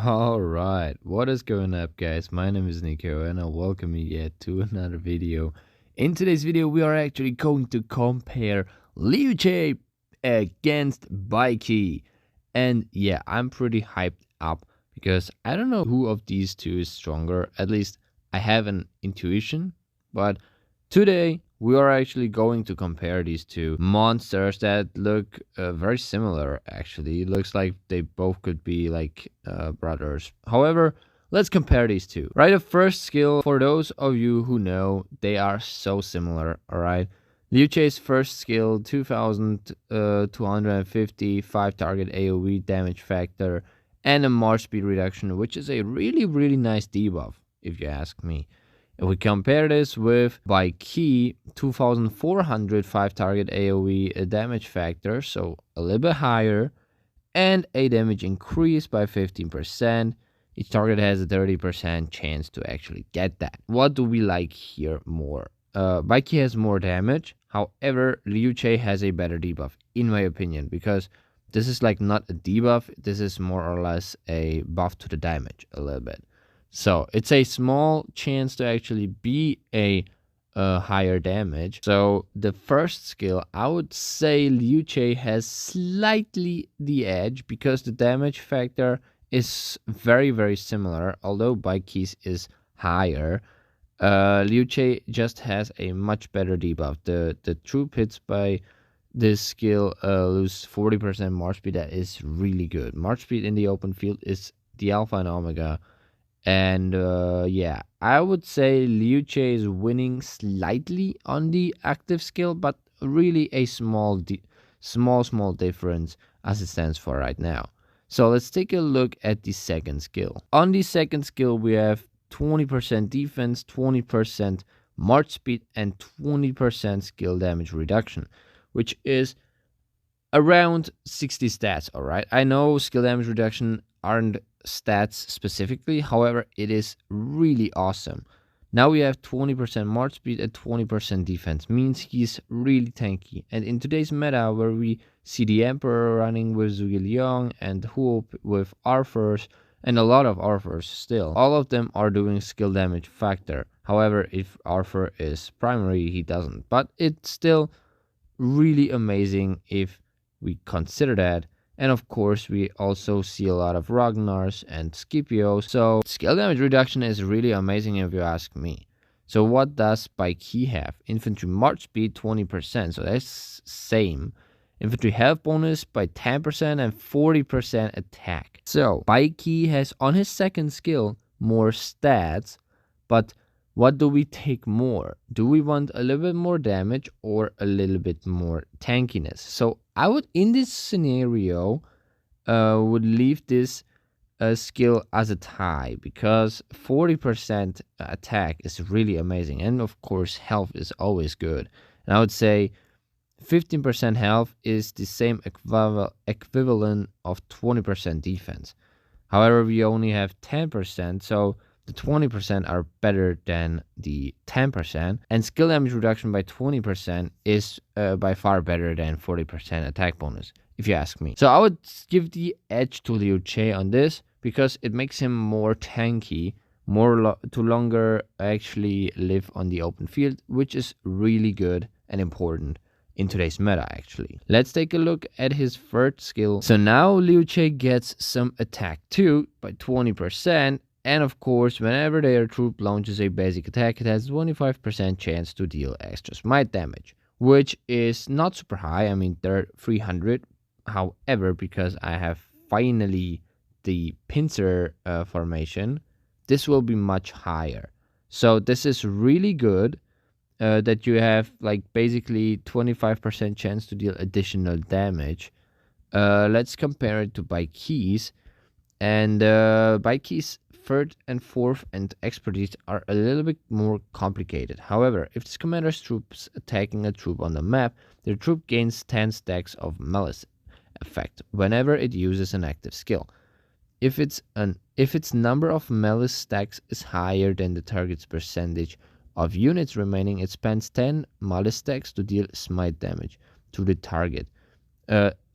Alright, what is going up, guys? My name is Nico and I welcome you yet to another video. In today's video we are actually going to compare Liu Che against Bai Qi. And yeah, I'm pretty hyped up because I don't know who of these two is stronger. At least I have an intuition, but today we are actually going to compare these two monsters that look very similar. Actually, it looks like they both could be like brothers. However, let's compare these two. Right, the first skill, for those of you who know, they are so similar. All right, Liu Che's first skill, 2250 5 target AoE damage factor and a march speed reduction, which is a really nice debuff if you ask me. If we compare this with Bai Qi, 2400 5 target AoE damage factor, so a little bit higher, and a damage increase by 15%. Each target has a 30% chance to actually get that. What do we like here more? Bai Qi has more damage, however, Liu Che has a better debuff, in my opinion, because this is like not a debuff, this is more or less a buff to the damage a little bit. So it's a small chance to actually be a higher damage. So the first skill, I would say Liu Che has slightly the edge because the damage factor is very similar, although Bai Qi's is higher. Liu Che just has a much better debuff. The troop hits by this skill lose 40% march speed. That is really good. March speed in the open field is the alpha and omega. And yeah, I would say Liu Che is winning slightly on the active skill, but really a small difference as it stands for right now. So let's take a look at the second skill. On the second skill, we have 20% defense, 20% march speed, and 20% skill damage reduction, which is around 60 stats. All right, I know skill damage reduction aren't stats specifically, however, it is really awesome. Now we have 20% march speed and 20% defense, means he's really tanky. And in today's meta, where we see the Emperor running with Zhuge Liang and Hoop with Arthurs, and a lot of Arthurs still, all of them are doing skill damage factor. However, if Arthur is primary, he doesn't. But it's still really amazing if we consider that. And of course, we also see a lot of Ragnars and Scipios. So skill damage reduction is really amazing if you ask me. So what does Bai Qi have? Infantry march speed 20%, so that's same. Infantry health bonus by 10% and 40% attack. So Bai Qi has on his second skill more stats, but what do we take more? Do we want a little bit more damage or a little bit more tankiness? So I would, in this scenario, would leave this skill as a tie, because 40% attack is really amazing, and of course health is always good. And I would say 15% health is the same equivalent of 20% defense. However, we only have 10%, so the 20% are better than the 10%, and skill damage reduction by 20% is by far better than 40% attack bonus, if you ask me. So I would give the edge to Liu Che on this because it makes him more tanky, to longer actually live on the open field, which is really good and important in today's meta actually. Let's take a look at his third skill. So now Liu Che gets some attack too by 20%. And of course, whenever their troop launches a basic attack, it has 25% chance to deal extra smite damage, which is not super high. I mean, they're 300. However, because I have finally the pincer formation, this will be much higher. So this is really good that you have like basically 25% chance to deal additional damage. Let's compare it to Bai Qi's. And Bai Qi's third and fourth and expertise are a little bit more complicated. However, if this commander's troops attacking a troop on the map, their troop gains 10 stacks of malice effect whenever it uses an active skill. If its number of malice stacks is higher than the target's percentage of units remaining, it spends 10 malice stacks to deal smite damage to the target.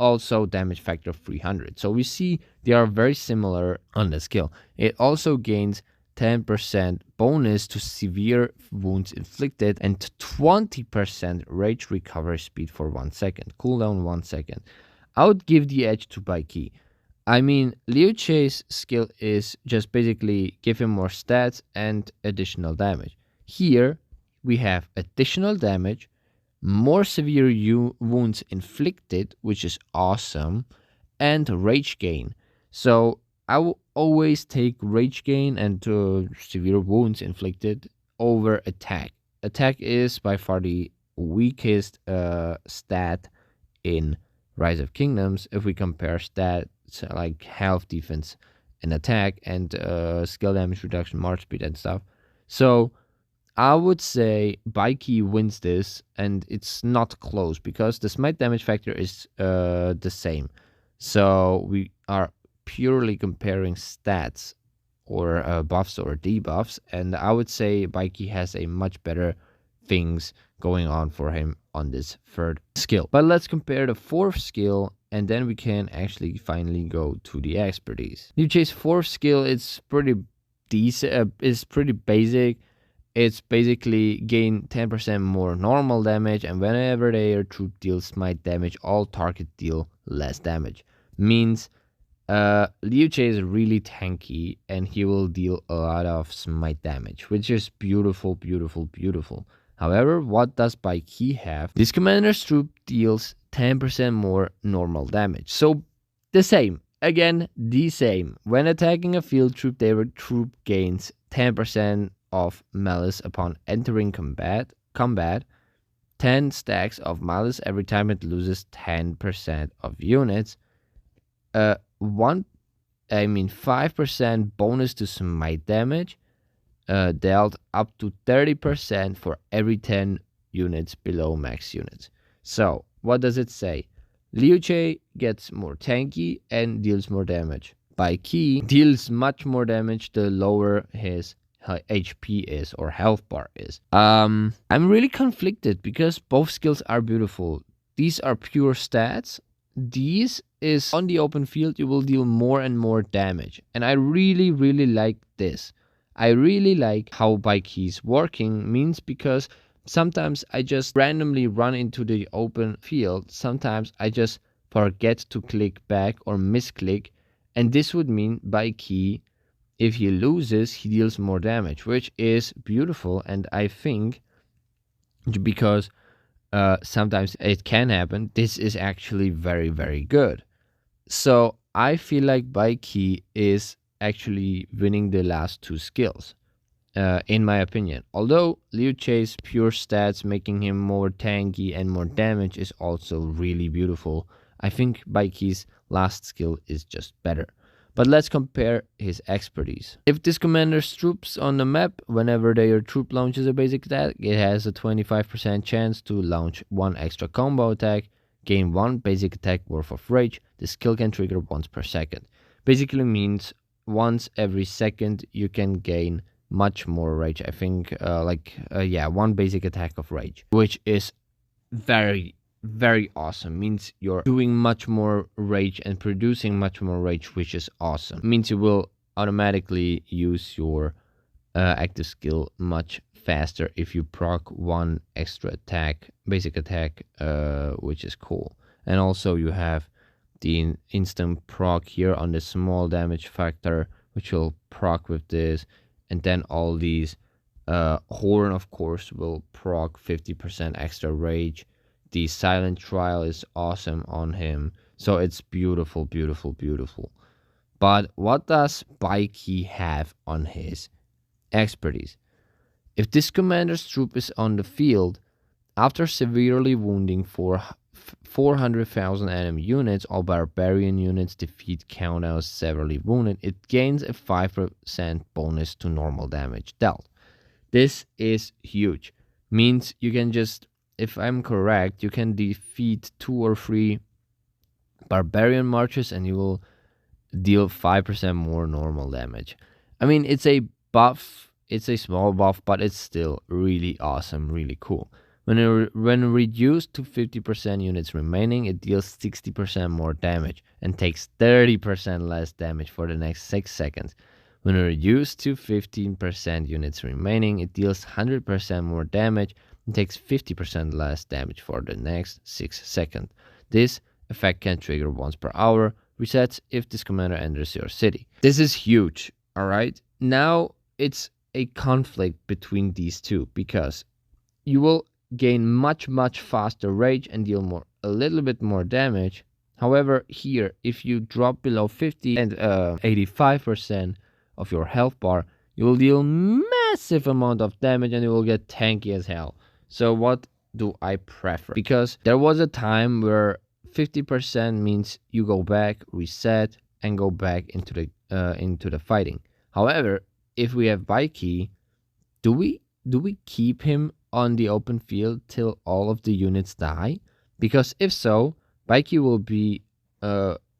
also damage factor of 300. So we see they are very similar on the skill. It also gains 10% bonus to severe wounds inflicted and 20% rage recovery speed for 1 second. Cooldown 1 second. I would give the edge to Bai Qi. I mean, Liu Che's skill is just basically give him more stats and additional damage. Here, we have additional damage, more severe wounds inflicted, which is awesome, and rage gain. So I will always take rage gain and severe wounds inflicted over attack. Attack is by far the weakest stat in Rise of Kingdoms if we compare stats like health, defense, and attack, and skill damage reduction, march speed, and stuff. So I would say Bai Qi wins this, and it's not close because the smite damage factor is the same. So we are purely comparing stats or buffs or debuffs, and I would say Bai Qi has a much better things going on for him on this third skill. But let's compare the fourth skill, and then we can actually finally go to the expertise. Liu Che's fourth skill is pretty decent, is pretty basic. It's basically gain 10% more normal damage, and whenever their troop deals smite damage, all target deal less damage. Means Liu Che is really tanky, and he will deal a lot of smite damage, which is beautiful, beautiful, beautiful. However, what does Bai Qi have? This commander's troop deals 10% more normal damage. So the same. Again, the same. When attacking a field troop, their troop gains 10% of malice upon entering combat. 10 stacks of malice every time it loses 10% of units. 5% bonus to smite damage. Dealt up to 30% for every 10 units below max units. So, what does it say? Liu Che gets more tanky and deals more damage. Bai Qi deals much more damage the lower his HP is or health bar is. I'm really conflicted because both skills are beautiful. These are pure stats. These is on the open field, you will deal more and more damage. And I really, really like this. I really like how Bai Qi is working, means because sometimes I just randomly run into the open field. Sometimes I just forget to click back or misclick. And this would mean Bai Qi, if he loses, he deals more damage, which is beautiful. And I think because sometimes it can happen, this is actually very, very good. So I feel like Bai Qi is actually winning the last two skills, in my opinion. Although Liu Che's pure stats making him more tanky and more damage is also really beautiful, I think Bai Qi's last skill is just better. But let's compare his expertise. If this commander's troops on the map, whenever their troop launches a basic attack, it has a 25% chance to launch one extra combo attack, gain one basic attack worth of rage. The skill can trigger once per second. Basically means once every second you can gain much more rage. I think one basic attack of rage, which is very, very awesome. Means you're doing much more rage and producing much more rage, which is awesome. Means you will automatically use your active skill much faster if you proc one extra attack, basic attack, which is cool. And also you have the instant proc here on the small damage factor, which will proc with this, and then all these horn, of course, will proc 50% extra rage. The silent trial is awesome on him, so it's beautiful, beautiful, beautiful. But what does Bai Qi have on his expertise? If this commander's troop is on the field, after severely wounding 400,000 enemy units, all barbarian units defeat count as severely wounded, it gains a 5% bonus to normal damage dealt. This is huge. Means you can just, if I'm correct, you can defeat 2 or 3 barbarian marches and you will deal 5% more normal damage. I mean, it's a buff, it's a small buff, but it's still really awesome, really cool. When reduced to 50% units remaining, it deals 60% more damage and takes 30% less damage for the next 6 seconds. When reduced to 15% units remaining, it deals 100% more damage and takes 50% less damage for the next 6 seconds. This effect can trigger once per hour, resets if this commander enters your city. This is huge, alright? Now it's a conflict between these two because you will gain much faster rage and deal a little bit more damage. However, here, if you drop below 50 and 85% of your health bar, you will deal massive amount of damage and you will get tanky as hell. So what do I prefer? Because there was a time where 50% means you go back, reset, and go back into the fighting. However, if we have Bai Qi, do we keep him on the open field till all of the units die? Because if so, Bai Qi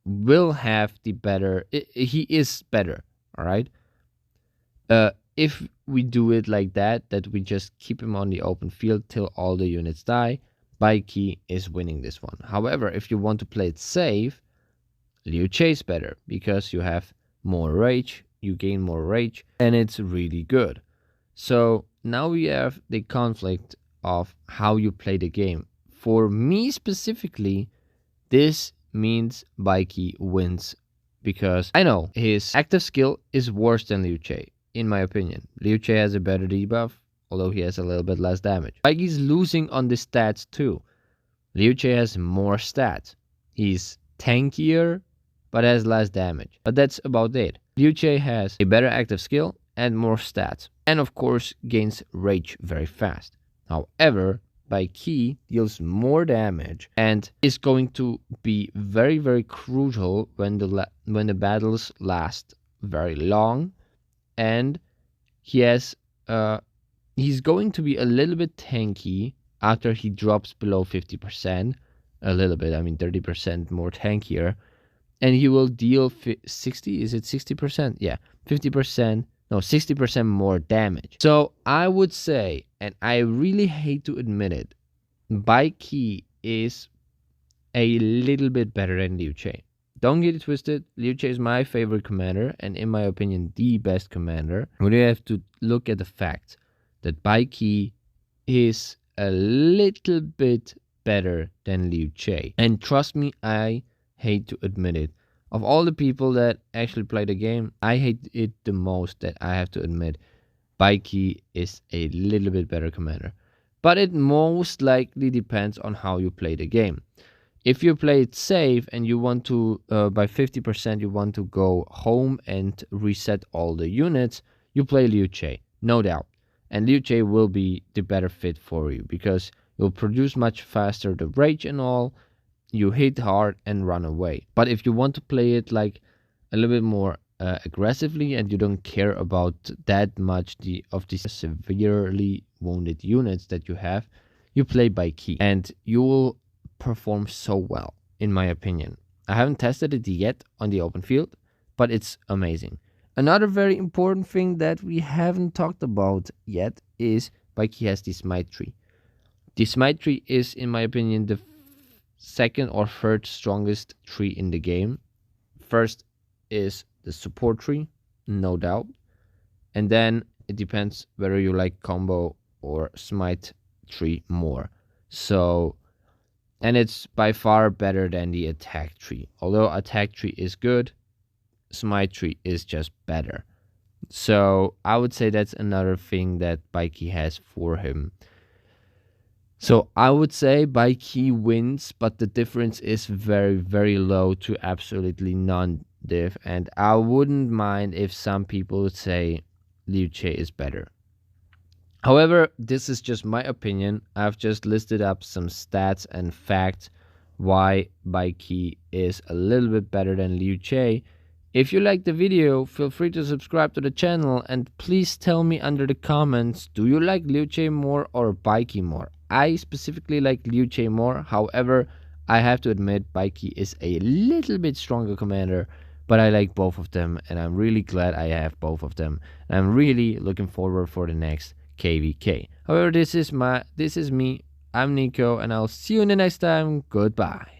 will have the better. He is better. All right. If we do it like that we just keep him on the open field till all the units die, Bai Qi is winning this one. However, if you want to play it safe, Liu Che is better because you have more rage, you gain more rage, and it's really good. So now we have the conflict of how you play the game. For me specifically, this means Bai Qi wins because I know his active skill is worse than Liu Che, in my opinion. Liu Che has a better debuff, although he has a little bit less damage. Bai Qi's losing on the stats too. Liu Che has more stats. He's tankier, but has less damage. But that's about it. Liu Che has a better active skill and more stats, and of course gains rage very fast. However, Bai Qi deals more damage and is going to be very crucial when the battles last very long, and he's going to be a little bit tanky after he drops below 50%, a little bit, I mean 30% more tankier, and he will deal 60, is it 60%? Yeah, 50%, no, 60% more damage. So I would say, and I really hate to admit it, Bai Qi is a little bit better than Liu Che. Don't get it twisted, Liu Che is my favorite commander, and in my opinion, the best commander. We have to look at the fact that Bai Qi is a little bit better than Liu Che. And trust me, I hate to admit it. Of all the people that actually play the game, I hate it the most that I have to admit Bai Qi is a little bit better commander. But it most likely depends on how you play the game. If you play it safe and you want to, by 50%, you want to go home and reset all the units, you play Liu Che, no doubt. And Liu Che will be the better fit for you because you'll produce much faster the rage and all, you hit hard and run away. But if you want to play it like a little bit more aggressively and you don't care about that much of the severely wounded units that you have, you play Bai Qi and you will perform so well, in my opinion. I haven't tested it yet on the open field, but it's amazing. Another very important thing that we haven't talked about yet is Bai Qi has the smite tree. The smite tree is, in my opinion, the second or third strongest tree in the game. First is the support tree, no doubt. And then it depends whether you like combo or smite tree more. So, and it's by far better than the attack tree. Although attack tree is good, smite tree is just better. So I would say that's another thing that Bai Qi has for him. So I would say Bai Qi wins, but the difference is very low to absolutely non-diff. And I wouldn't mind if some people would say Liu Che is better. However, this is just my opinion. I've just listed up some stats and facts why Bai Qi is a little bit better than Liu Che. If you liked the video, feel free to subscribe to the channel and please tell me under the comments, do you like Liu Che more or Bai Qi more? I specifically like Liu Che more. However, I have to admit Bai Qi is a little bit stronger commander, but I like both of them and I'm really glad I have both of them. And I'm really looking forward for the next KVK. However, this is me I'm Nico, and I'll see you in the next time. Goodbye.